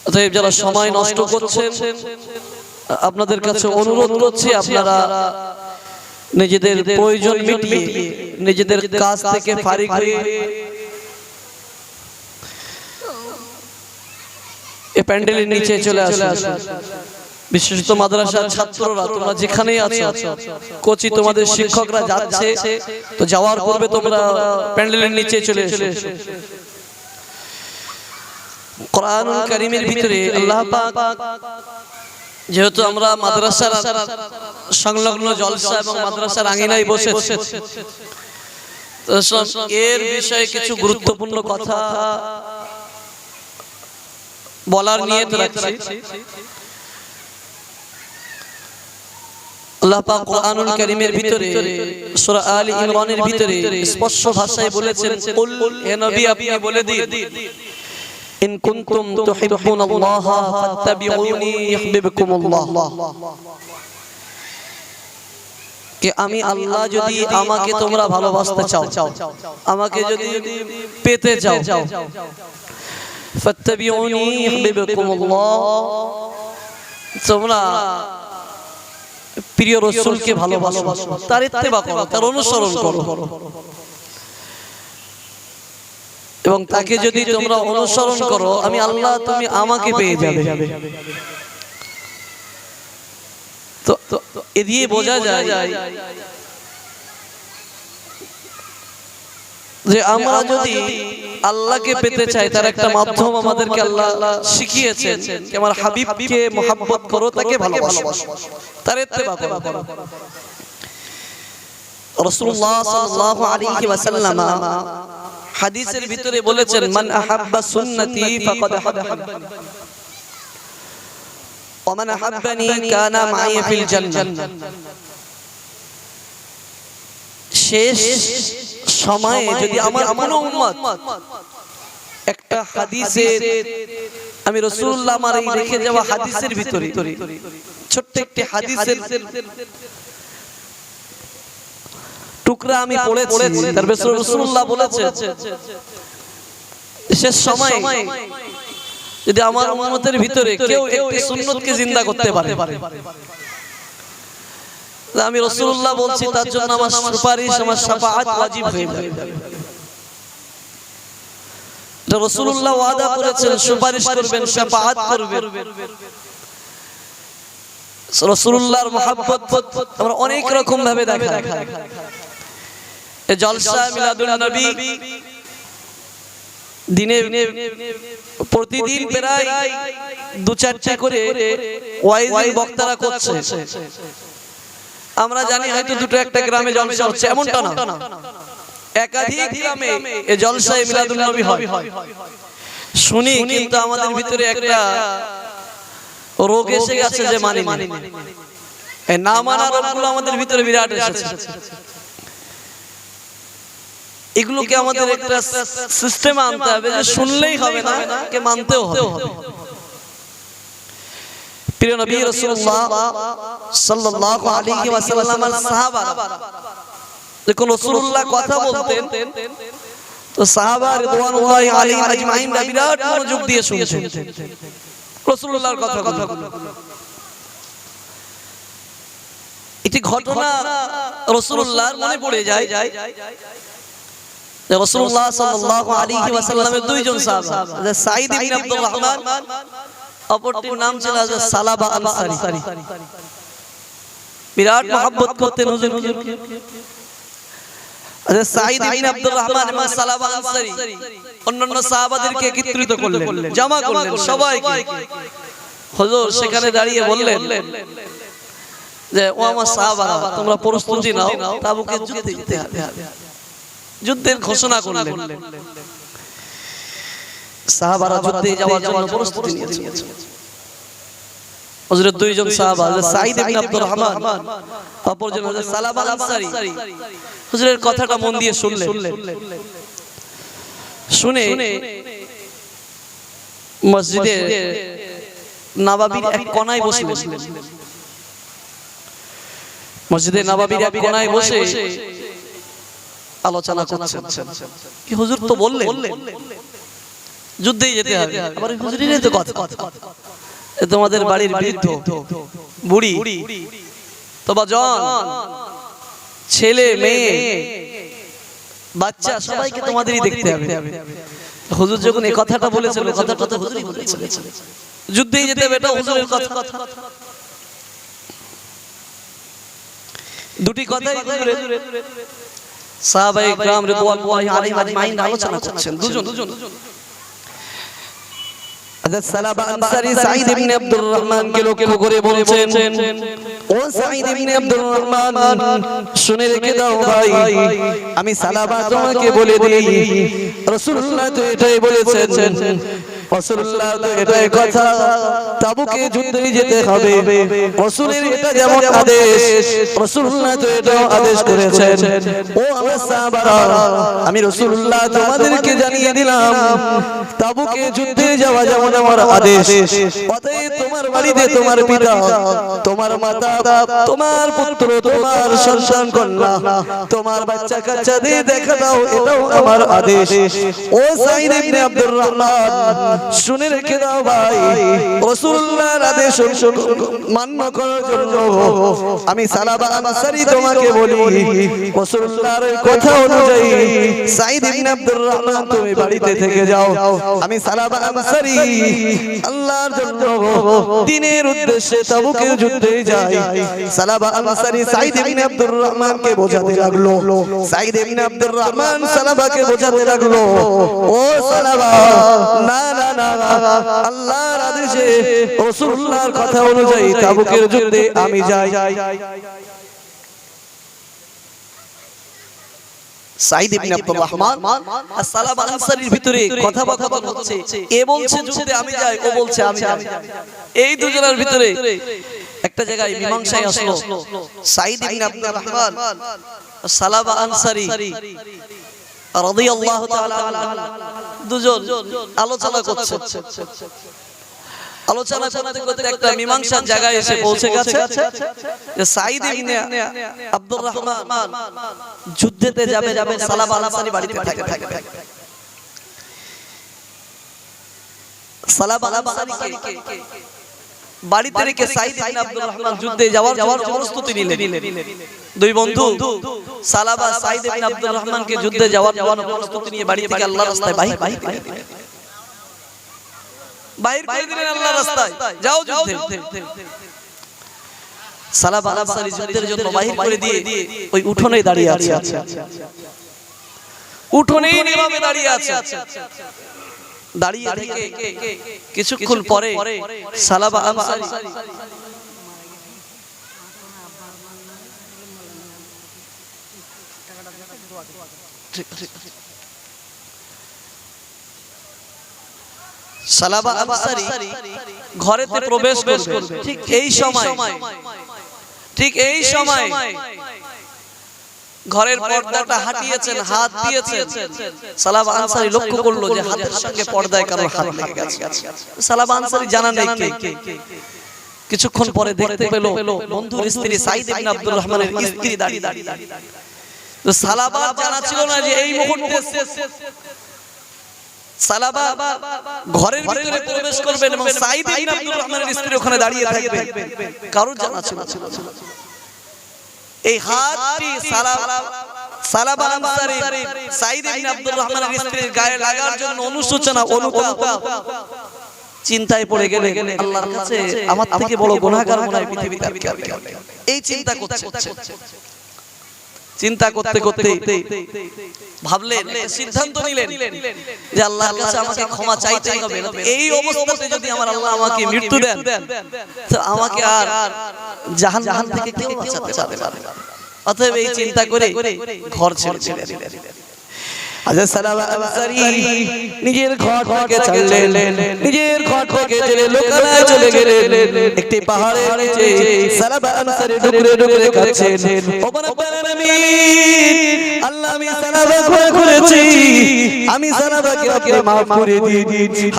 অতএব যারা সময় নষ্ট করছেন আপনাদের কাছে অনুরোধ করছি আপনারা নিজেদের প্রয়োজন মিটিয়ে নিজেদের কাজ থেকে ফারিগ হয়ে এই প্যান্ডেলের নিচে চলে আসুন। বিশেষত মাদ্রাসার ছাত্ররা তোমরা যেখানেই আছো, কোচি তোমাদের শিক্ষকরা যাচ্ছে, তো যাওয়ার পূর্বে তোমরা প্যান্ডেলের নিচে চলে এসো। কোরআনুল কারীমের ভিতরে আল্লাহ পাক যেহেতু আমরা মাদ্রাসার সংলগ্ন জলসা এবং মাদ্রাসার আঙিনায় বসেছি, এর বিষয়ে কিছু গুরুত্বপূর্ণ কথা বলার নিয়ত রাখছি। আল্লাহ পাক কোরআনুল কারীমের ভিতরে সূরা আলে ইমরানের ভিতরে স্পষ্ট ভাষায় বলেছেন, কুল হে নবী আপনি বলে দিন, ইন কুনতুম তুহিব্বুনাল্লাহ ফাত্তাবিউনি ইউহিব্বুকুমুল্লাহ, যে আমি আল্লাহ যদি আমাকে তোমরা ভালোবাসতে চাও, আমাকে যদি পেতে চাও, ফাত্তাবিউনি ইউহিব্বুকুমুল্লাহ, তোমরা প্রিয় রাসূলকে ভালোবাসো, তার ইত্তেবা করো, তার অনুসরণ করো, এবং তাকে যদি তোমরা অনুসরণ করো আমি আল্লাহ তুমি আমাকে পেয়ে যাবে। তো এ দিয়ে বোঝা যায় যে আমরা যদি আল্লাহকে পেতে চাই তার একটা মাধ্যম আমাদেরকে আল্লাহ শিখিয়েছেন, যে আমার হাবিবকে মহব্বত করো, তাকে ভালোবাসো, তার ইত্তেবা করো। রাসূলুল্লাহ সাল্লাল্লাহু আলাইহি ওয়াসাল্লাম হাদিসের ভিতরে বলেছেন, মান আহাব্বা সুন্নতি ফাকাদ আহাব্বানি ওয়া মান আহাব্বানি কানা মাই ফিল জান্নাহ। শেষ সময়ে যদি আমার কোনো উম্মত একটা হাদিসে আমি রাসূলুল্লাহ আমার এই রেখে যাওয়া হাদিসের ভিতরে ছোট্ট একটি হাদিসের টুকরা আমি পড়েছি, তার ভিতরে রাসূলুল্লাহ বলেছেন শেষ সময়ে যদি আমার উম্মতের ভিতরে কেউ একটি সুন্নতকে জিন্দা করতে পারে, আমি রাসূলুল্লাহ বলছি তার জন্য আমার সুপারিশ, আমার শাফাআত ওয়াজিব হয়ে যাবে। এটা রাসূলুল্লাহ ওয়াদা করেছেন, সুপারিশ করবেন, শাফাআত করবেন। রাসূলুল্লাহর মহব্বত আমরা অনেক রকম ভাবে দেখাই। এই জলসা মিলাদুন নবী দিনে প্রতিদিন প্রায় 2-4টা করে ওয়াইজ বক্তারা করছে। আমরা জানি হয়তো দুটো একটা গ্রামে জলসা হচ্ছে, এমনটা না, একাধিক গ্রামে এই জলসায় মিলাদুন নবী হয়। শুনি কিন্তু আমাদের ভিতরে একটা রোগ এসে গেছে যে মানি এই না মানা রোগগুলো আমাদের ভিতরে বিরাট এসেছে। এগুলোকে আমাদের একটা সিস্টেম আনতে হবে যে শুনলেই হবে না, কে মানতেও হবে। প্রিয় নবী রাসূলুল্লাহ সাল্লাল্লাহু আলাইহি ওয়াসাল্লামের সাহাবারা যখন রাসূলুল্লাহ কথা বলতেন তো সাহাবা রিদওয়ানুল্লাহি আলাইহিম আজমাইন বিরাট মনোযোগ দিয়ে শুনতেন রাসূলুল্লাহর কথাগুলো। এটি ঘটনা রাসূলুল্লাহর মনে পড়ে যায়। রাসূলুল্লাহ সাল্লাল্লাহু আলাইহি ওয়াসাল্লামের দুইজন সাহাবা, সাঈদ ইবনে আব্দুর রহমান, অপরটির নাম ছিল সালাবা আনসারী। বিরাট মহব্বত করতেন হুজুরকে। সাঈদ ইবনে আব্দুর রহমান এবং সালাবা আনসারী অন্যান্য সাহাবাদেরকে একত্রিত করলেন, জমা করলেন সবাইকে। হুজুর সেখানে দাঁড়িয়ে বললেন যে ও আমার সাহাবারা, তোমরা প্রস্তুতি নাও, তাবুকে যুদ্ধে যেতে হবে। যুদ্ধের ঘোষণা করলেন। সাহাবারা যুদ্ধে যাওয়ার জন্য প্রস্তুতি নিয়েছেন। হযরত দুইজন সাহাবা, সাঈদ ইবনে আব্দুর রহমান, অপরজন হযরত সালাবা আনসারী, হুজুরের কথাটা মন দিয়ে শুনলেন। শুনে মসজিদে নববীর এক কোণায় বসলেন। মসজিদে নববীর এক কোণায় বসে আলোচনা করছেন। কি হুজুর তো বললেন যুদ্ধেই যেতে হবে। আবার হুজুরেরই তো কথা, তোমাদের বাড়ির বৃদ্ধ বুড়ি তোমার জন ছেলে মেয়ে বাচ্চা সবাইকে তোমাদেরই দেখতে হবে। হুজুর যখন এই কথাটা বলেছিল, কথাটা তো হুজুরই বলেছিলেন, যুদ্ধেই যেতে হবে, এটা হুজুরের কথা। দুটি কথাই সাহাবায়ে কিরাম রিদওয়ানুল্লাহি আলাইহিম আজমাইন আলোচনা করছেন। দুজন হযরত সালাবা আনসারী সাঈদ ইবনে আব্দুর রহমান কে লক্ষ্য করে বলছেন, ও সাঈদ ইবনে আব্দুর রহমান, শুনে রেখে দাও ভাই, আমি সালাবা তোমাকে বলে দেই, রাসূলুল্লাহ তো এটাই বলেছেন, রাসূলুল্লাহ তো এটাই কথা, তাবুকে যুদ্ধে যেতে হবে, রাসূলের এটা যেমন আদেশ, রাসূলুল্লাহ তো এটাও আদেশ করেছেন। ও আমার সাহাবারা, আমি রাসূলুল্লাহ তোমাদেরকে জানিয়ে দিলাম, তাবুকে যুদ্ধে যাওয়া যেমন আমার আদেশ, অতএব তোমার বাড়িতে তোমার পিতা, তোমার মাতা, তোমার পুত্র, তোমার সন্তান কন্যা, তোমার বাচ্চা কাচ্চাদের দেখা দাও, এটাও আমার আদেশ। ও সাঈদ ইবনে আব্দুর রহমান, শুনে রেখে দাও ভাই, রাসূলুল্লাহর আদেশ মান্য করার জন্য আমি সালাবা আনসারী তোমাকে বলি, রাসূলুল্লাহর কথা অনুযায়ী সাঈদ ইবনে আব্দুর রহমান তুমি বাড়িতে থেকে যাও, আমি সালাবা আনসারী আল্লাহর জন্য দ্বীনের উদ্দেশ্যে তাবুকের যুদ্ধে যাই। সালাবা আনসারী সাঈদ ইবনে আব্দুর রহমানকে বোঝাতে লাগলো, সাঈদ ইবনে আব্দুর রহমান সালাবাকে বোঝাতে লাগলো, ও সালাবা, না না না, আল্লাহর আদেশে রাসূলুল্লাহর কথা অনুযায়ী তাবুকের যুদ্ধে আমি যাই। সাঈদ ইবনে আব্দুর রহমান আর সালাবা আনসারীর ভিতরে কথাবার্তা হচ্ছে, এ বলছে যুদ্ধে আমি যাই, ও বলছে আমি যাই। এই দুজনের ভিতরে একটা জায়গায় মীমাংসায় আসলো। সাঈদ ইবনে আব্দুর রহমান আর সালাবা আনসারী রাদিয়াল্লাহু তাআলা দুজন আলোচনা করছে। আলোচনা করতে করতে একটা মীমাংসার জায়গায় এসে পৌঁছে গেছে যে সাঈদ ইবনে আব্দুর রহমান যুদ্ধেতে যাবে, সালাবা আনসারী বাড়িতে থাকবে। সালাবা আনসারীকে বাড়িতে রেখে সাঈদ ইবনে আব্দুর রহমান যুদ্ধে যাওয়ার প্রস্তুতি নিলেন। দুই বন্ধু সালাবা সাঈদ ইবনে আব্দুর রহমানকে যুদ্ধে যাওয়ার প্রস্তুতি নিয়ে বাড়ি থেকে আল্লাহর রাস্তায় বাইর করে দিলেন, আল্লাহর রাস্তায় যাও যুদ্ধে। সালাবা আনসারী যুদ্ধের জন্য বাহির করে দিয়ে ওই উঠোনে দাঁড়িয়ে আছে, উঠোনেই নীরবে দাঁড়িয়ে আছে। দাঁড়িয়ে থেকে কিছুক্ষণ পরে সালাবা আনসারী সালাবা আনসারী ঘরেতে প্রবেশ করবে। ঠিক এই সময় ঘরের পর্দাটা হাটিয়েছেন, হাত দিয়েছেন। সালাবা আনসারী লক্ষ্য করলো যে হাতের সঙ্গে পর্দায় কারো হাত লেগে গেছে। সালাবা আনসারী জানা নেই কে। কিছুক্ষণ পরে দেখতে পেল বন্ধুর স্ত্রী সাঈদ ইবনে আব্দুর রহমানের স্ত্রী দাঁড়িয়ে। তো সালাবার জানা ছিল না যে এই মুহূর্তে সালাবা ঘরের ভিতরে প্রবেশ করবেন এবং সাঈদ ইবনে আব্দুর রহমানের স্ত্রী ওখানে দাঁড়িয়ে থাকবে, কারোর জানা ছিল না। এই হাতটি সালাবা আনসারী সাঈদ ইবনে আব্দুর রহমানের স্ত্রীর গায়ে লাগার জন্য অনুশোচনা, অনুতাপ, চিন্তায় পড়ে গেলে আল্লাহর কাছে আমার থেকে বড় গুনাহগার মনে হয় পৃথিবীতে আর কেউ নেই। এই চিন্তা করছে। চিন্তা করতে করতে ভাবলেন, সিদ্ধান্ত নিলেন যে আল্লাহর কাছে আমাকে ক্ষমা চাইতেই হবে। এই অবস্থাতে যদি আমার আল্লাহ আমাকে মৃত্যু দেন তো আমাকে আর জাহান্নাম থেকে কেউ বাঁচাতে পারবে না। অতএব এই চিন্তা করে ঘর ছেড়ে দিলেন। হযরত সালাবা আনসারী নিজের ঘর থেকে চললেন, নিজের ঘর থেকে চলে লোকালয়ে চলে গেলেন। একটি পাহাড়ের নিচে সালাবা আনসারী ডুকরে ডুকরে কাঁদছেন, ও রব্বুল আলামিন, আল্লাহ আমি সালাবা গুনাহ করেছি, আমি সালাবাকে আপনি maaf করে দিন,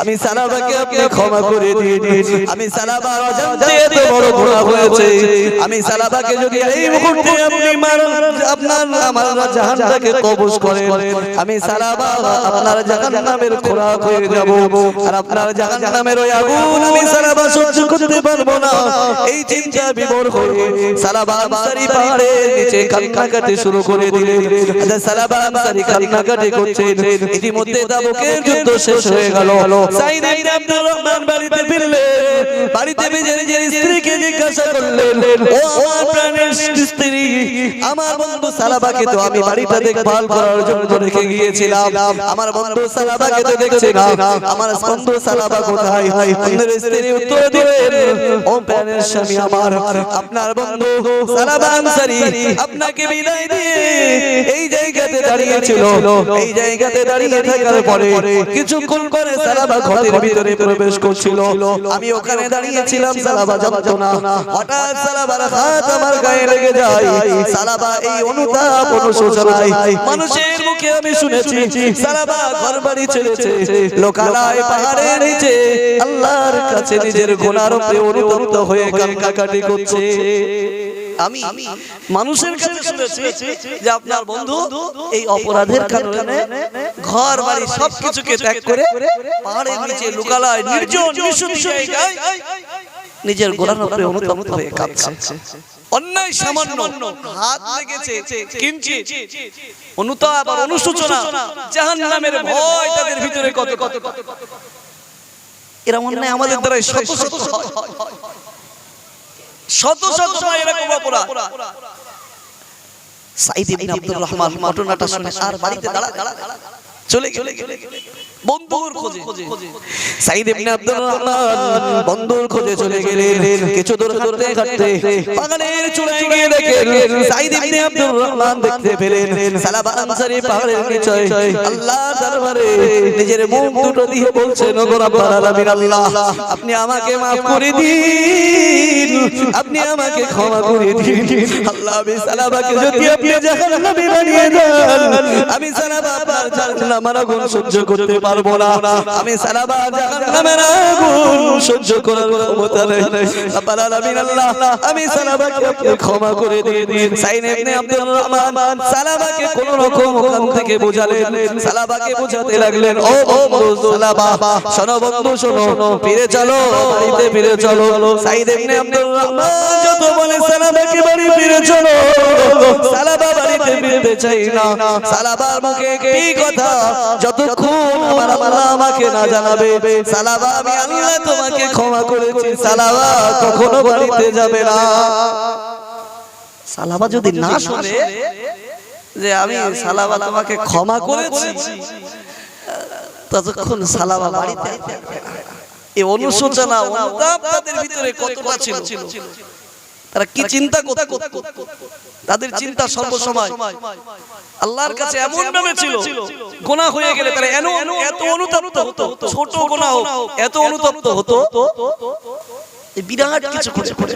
আমি সালাবাকে আপনি ক্ষমা করে দিন, আমি সালাবার অজান্তে এত বড় গুনাহ হয়েছে, আমি সালাবাকে যদি এই মুহূর্তে আপনি আপনার আমার জাহান্নামকে কবজ করেন, আমি আমি সালাবা আপনার জাহান্নামের খোরাক হয়ে যাব আর আপনার জাহান্নামের ওই আগুন আমি সালাবা সহ্য করতে পারবো না এই চিন্তা বিভোর হয়ে সালাবা আনসারী পাহাড়ের নিচে কান্নাকাটি শুরু করে দিলেন সালাবা আনসারী কান্নাকাটি করছেন ইতিমধ্যে তাবুকের যুদ্ধ শেষ হয়ে গেল সাইদ ইবনে আব্দুর রহমান বাড়িতে ফিরলেন বাড়িতে নিজের স্ত্রীকে জিজ্ঞাসা করলেন ও আমার প্রাণের স্ত্রী আমার বন্ধু সালাবাকে তো আমি বাড়িটা দেখভাল করার জন্য রেখে গিয়েছিলাম আমার বন্ধু সালাবাকে তো দেখছি না আমার বন্ধু সালাবা কোথায় আপনার স্ত্রী উত্তর দিলেন ও প্রাণের স্বামী আমার আপনার বন্ধু সালাবা আনসারী আপনাকে বিদায় দিয়ে এই জায়গাতে দাঁড়িয়ে ছিল এই জায়গাতে দাঁড়িয়ে থাকার পরে কিছুক্ষণ পরে সালাবা ঘরের ভিতরে প্রবেশ করছিল আমি ওখানে দাঁড়িয়ে ছিলাম সালাবা জানতো না হঠাৎ সালাবার হাত আমার গায়ে লেগে যায় সালাবা এই অনুতাপ অনুশোচনায় মানুষের মুখে আমি শুনেছি সালাবা ঘরবাড়ি ছেড়েছে লোকালয় পাহাড়ের নিচে আল্লাহর কাছে নিজের গুনার উপরে অনুতপ্ত হয়ে কান্নাকাটি করছে আমি মানুষের কাছে শুনেছি যে আপনার বন্ধু এই অপরাধের কারণে ঘর বাড়ি সবকিছুকে ত্যাগ করে পাহাড়ের নিচে লোকালয় নির্জন নিঃশব্দ জায়গায় নিজের গুনার উপরে অনুতপ্ত হয়ে কাঁদছে অন্যায় সামান্য হাত লেগেছে কিঞ্চিত অনুতাপ আর অনুশোচনা জাহান্নামের ভয় তাদের ভিতরে কত কত এরা অন্যায় আমাদের দ্বারা শত শত শত শত এরকম অপরাধ সাইদ ইবনে আব্দুর রহমান ঘটনাটা শুনে আর বাড়িতে দাঁড়া চলে গেল বন্ধুর খোঁজে সাইদ ইবনে আব্দুর রহমান বন্ধুর খোঁজে চলে গেলেন কিছু দূর হাঁটতে হাঁটতে পাহাড়ের চূড়ায় গিয়ে দেখেন সাইদ ইবনে আব্দুর রহমান দেখতে পেলেন সালাবা আনসারী পাহাড়ের নিচে আল্লাহর দরবারে নিজের মুখ দুটো দিয়ে বলছেন ওগো রব্বুল আলামিন আল্লাহ আপনি আমাকে maaf করে দিন আপনি আমাকে ক্ষমা করে দিন আল্লাহ আমি সালাবাকে যদি আপনি জাহান্নামে বানিয়ে দেন আমি সালাবা আপনার জাহান্নামের আগুন সহ্য করতে পারবো না আমি সালাবা জাহান্নামের আগুন সহ্য করার ক্ষমতা নেই রব্বুল আলামিন আল্লাহ আমি সালাবাকে আপনি ক্ষমা করে দিন সাইদ ইবনে আব্দুর রহমান সালাবাকে কোন রকম ওখান থেকে বোঝালেন সালাবাকে বোঝাতে লাগলেন ও বন্ধু সালাবা শোনো বন্ধু শোনো ফিরে চলো বাড়িতে ফিরে চলো সাইদ ইবনে আব্দুর রহমান যত বলে সালাবাকে বাড়ি ফিরে চলো সালাবা বাড়িতে ফিরতে চাই না সালাবার মুখে কি কথা যতক্ষণ আমার আল্লাহ আমাকে না জানাবে সালাবা আমি আল্লাহ তোমাকে ক্ষমা করেছি সালাবা কখনো বাড়িতে যাবে না সালাবা যদি না শুনে যে আমি সালাবা তোমাকে ক্ষমা করেছি ততক্ষণ সালাবা বাড়িতে এই অনুশোচনা অনুতাপ তাদের ভিতরে কতটা ছিল তারা কি চিন্তা করত তাদের চিন্তা সর্বসময় আল্লাহর কাছে এমন ভাবে ছিল গুনাহ হয়ে গেলে তারা এত অনুতপ্ত হতো ছোট গুনাহ এত অনুতপ্ত হতো এই বিরাট কিছু করে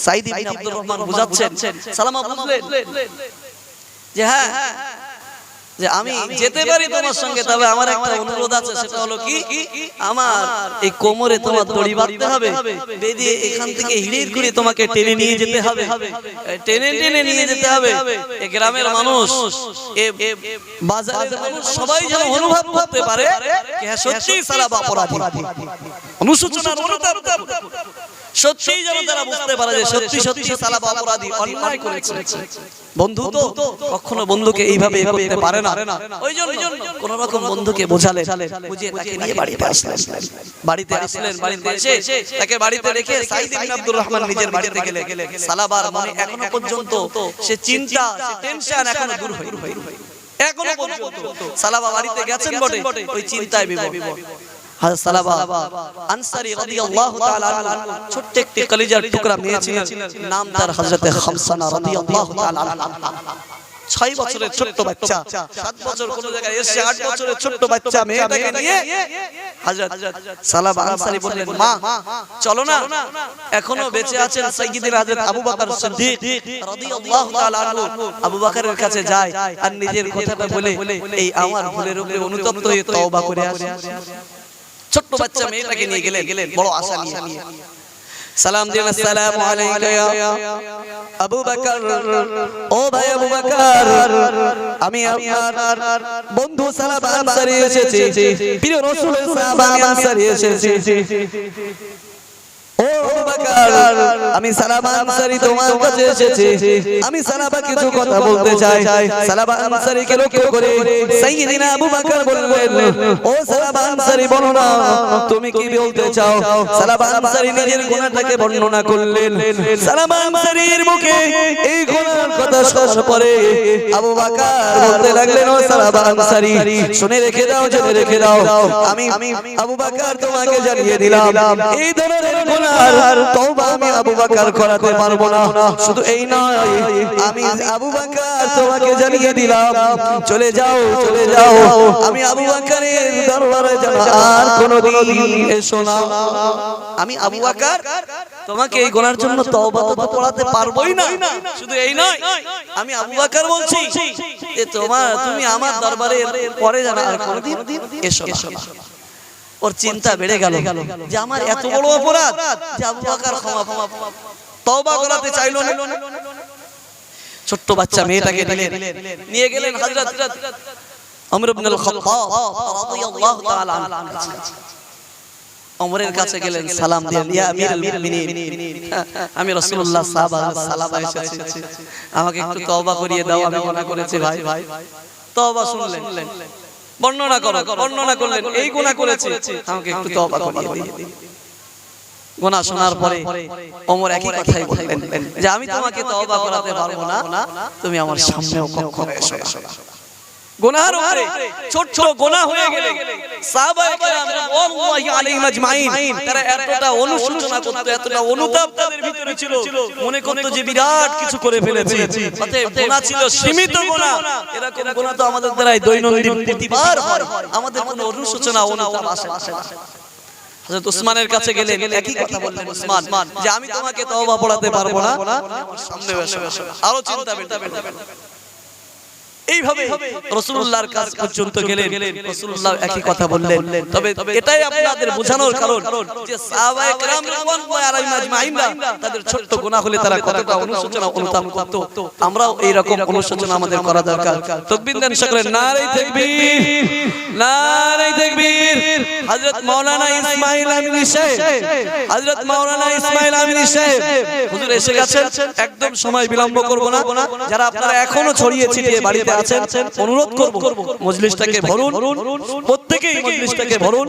সাইদ ইবনে আব্দুর রহমান বুঝাচ্ছেন সালামা বুঝলেন যে হ্যাঁ যে আমি যেতে পারি তোমার সঙ্গে তবে আমার একটা অনুরোধ আছে সেটা হলো কি আমার এই কোমরে তোমার দড়ি বাঁধতে হবে বেঁধে এখান থেকে হিড়ির করে তোমাকে টেনে নিয়ে যেতে হবে টেনে টেনে নিয়ে যেতে হবে এই গ্রামের মানুষ এই বাজারের মানুষ সবাই যেন অনুভব করতে পারে যে হ্যাঁ সত্যি সালাবা অপরাধী অনুশোচনার অনুতাপ সত্যি যেন তারা বুঝতে পারে যে সত্যি সত্যি সালাবা অপরাধী অন্যায় করেছে বন্ধু তো কখনো বন্ধুকে এইভাবে করতে পারে না ওই জন্য কোন রকম বন্ধুকে বোঝালেন বুঝিয়ে তাকে নিয়ে বাড়িতে আসলেন বাড়িতে এসে তাকে বাড়িতে রেখে সাইদ ইবনে আব্দুর রহমান নিজের বাড়িতে গেলেন সালাবার মনে এখনো পর্যন্ত সে চিন্তা সে টেনশন এখনো দূর হয়নি এখনো পর্যন্ত সালাবা বাড়িতে গেছেন বটে ওই চিন্তায় বিভোর হযরত সালাবা আনসারী রাদিয়াল্লাহু তাআলা আনহু ছোট্ট একটি কলিজার টুকরা মেয়ে ছিলেন নাম তার হযরত খামসানা রাদিয়াল্লাহু তাআলা আনহা 6 বছরের ছোট্ট বাচ্চা 7 বছর কোন জায়গায় এসে 8 বছরের ছোট্ট বাচ্চা মেয়েটাকে নিয়ে হযরত সালাবা আনসারী বললেন মা চলো না এখনো বেঁচে আছেন সাইয়্যিদুল হযরত আবু বকর সিদ্দিক রাদিয়াল্লাহু তাআলা আনহু আবু বকরের কাছে যায় আর নিজের কথাটা বলে এই আমার ভুলের উপরে অনুতপ্ত হয়ে তওবা করে আসে ছোট্ট বাচ্চা মেয়েটাকে নিয়ে গেলেন বড় আশা নিয়ে সালাম দিলেন, আসসালামু আলাইকা ইয়া আবু বকর। ও ভাই আবু বকর, আমি আপনার বন্ধু সাহাবা আনসারী এসেছি, প্রিয় রাসূলের সাহাবা আনসারী এসেছি। ও আবু বকর, আমি সালাবা আনসারী তোমার কাছে এসেছি, আমি সালাবা কিছু কথা বলতে চাই। সালাবা আনসারীকে লক্ষ্য করে সাইয়্যিদিনা আবু বকর বললেন, ও সালাবা আনসারী বলো না তুমি কি বলতে চাও। সালাবা আনসারী নিজের গুনাহটাকে বর্ণনা করলেন। সালাবা আনসারীর মুখে এই গুনার কথা শোনার পরে আবু বকর বলতে লাগলেন, ও সালাবা আনসারী শুনে রেখে দাও, জেনে রেখে দাও, আমি আবু বকর তোমাকে জানিয়ে দিলাম এই ধরনের গুনাহ তওবা আমি আবু বকর করাতে পারবো না। শুধু এই নয়, আমি আবু বকর তোমাকে জানিয়ে দিলাম চলে যাও, চলে যাও, আমি আবু বকরের দরবারে যেন আর কোনোদিন এসো না। আমি আবু বকর তোমাকে এই গুনার জন্য তওবা তো পড়াতে পারবোই না। শুধু এই নয়, আমি আবু বকর বলছি যে তুমি আমার দরবারে পরে যেন আর কোনোদিন এসো না। ওর চিন্তা বেড়ে গেল যে আমার এত বড় অপরাধ যে আবু বকর ক্ষমা তওবা করাতে চাইলো না। ছোট্ট বাচ্চা মেয়েটাকে নিয়ে গেলেন হযরত ওমর ইবনে আল খাত্তাব রাদিয়াল্লাহু তাআলা আনহু। ওমরের কাছে গেলেন, সালাম দিলেন, ইয়া আমিরুল মুমিনিন, আমি রাসূলুল্লাহ সাল্লাল্লাহু আলাইহি ওয়াসাল্লাম এসেছি, আমাকে একটু তওবা করিয়ে দাও, আমি গুনাহ করেছি ভাই। তওবা শুনলেন, বর্ণনা করলেন এই গুনাহ করেছি, আমাকে একটু তওবা করিয়ে দিন। গুনাহ শোনার পরে ওমর একই কথাই বললেন যে আমি তোমাকে তওবা করাতে পারবো না, তুমি আমার সামনেও কখনো এসো না। গুনাহের উপরে ছোট ছোট গুনাহ হয়ে গেলে সাহাবায়ে কেরাম রাদিয়াল্লাহু আলাইহিম আজমাইন তারা এতটা অনুশোচনা করতে, এতটা অনুতাপ তাদের ভিতরে ছিল, মনে করতে যে বিরাট কিছু করে ফেলেছি। অতএব গুনাহ ছিল সীমিত গুনাহ, এরকম গুনাহ তো আমাদের দ্বারাই দৈনন্দিন প্রতিবার হয়, আমাদের কোনো অনুশোচনা অনুতাপ আসে না। হযরত উসমানের কাছে গেলেন, একই কথা বললেন উসমান যে আমি তোমাকে তওবা পড়াতে পারবো না, আমার সামনে এসো। আরো চিন্তা বেড়ে এইভাবে রাসূলুল্লাহর কাছ পর্যন্ত গেলেন, রাসূলুল্লাহ একই কথা বললেন। তবে এটাই আপনাদের বোঝানোর কারণ যে সাহাবায়ে কেরাম রাদিয়াল্লাহু আলাইহিম আজমাইনরা তাদের ছোট্ট গুনাহ হলে তারা কতটা অনুশোচনা অনুতাপ করত, আমরাও এই রকম অনুশোচনা আমাদের করা দরকার। তাকবীর দেন সকলে, নারে তাকবীর, নারে তাকবীর। হযরত মাওলানা ইসমাইল আমিনী সাহেব, হযরত মাওলানা ইসমাইল আমিনী সাহেব হুজুর এসে গেছেন, একদম সময় বিলম্ব করব না। যারা আপনারা এখনো ছড়িয়ে ছিটিয়ে বাড়িতে আছেন, অনুরোধ করব মজলিসটাকে ভরুন, প্রত্যেকেই মজলিসটাকে ভরুন।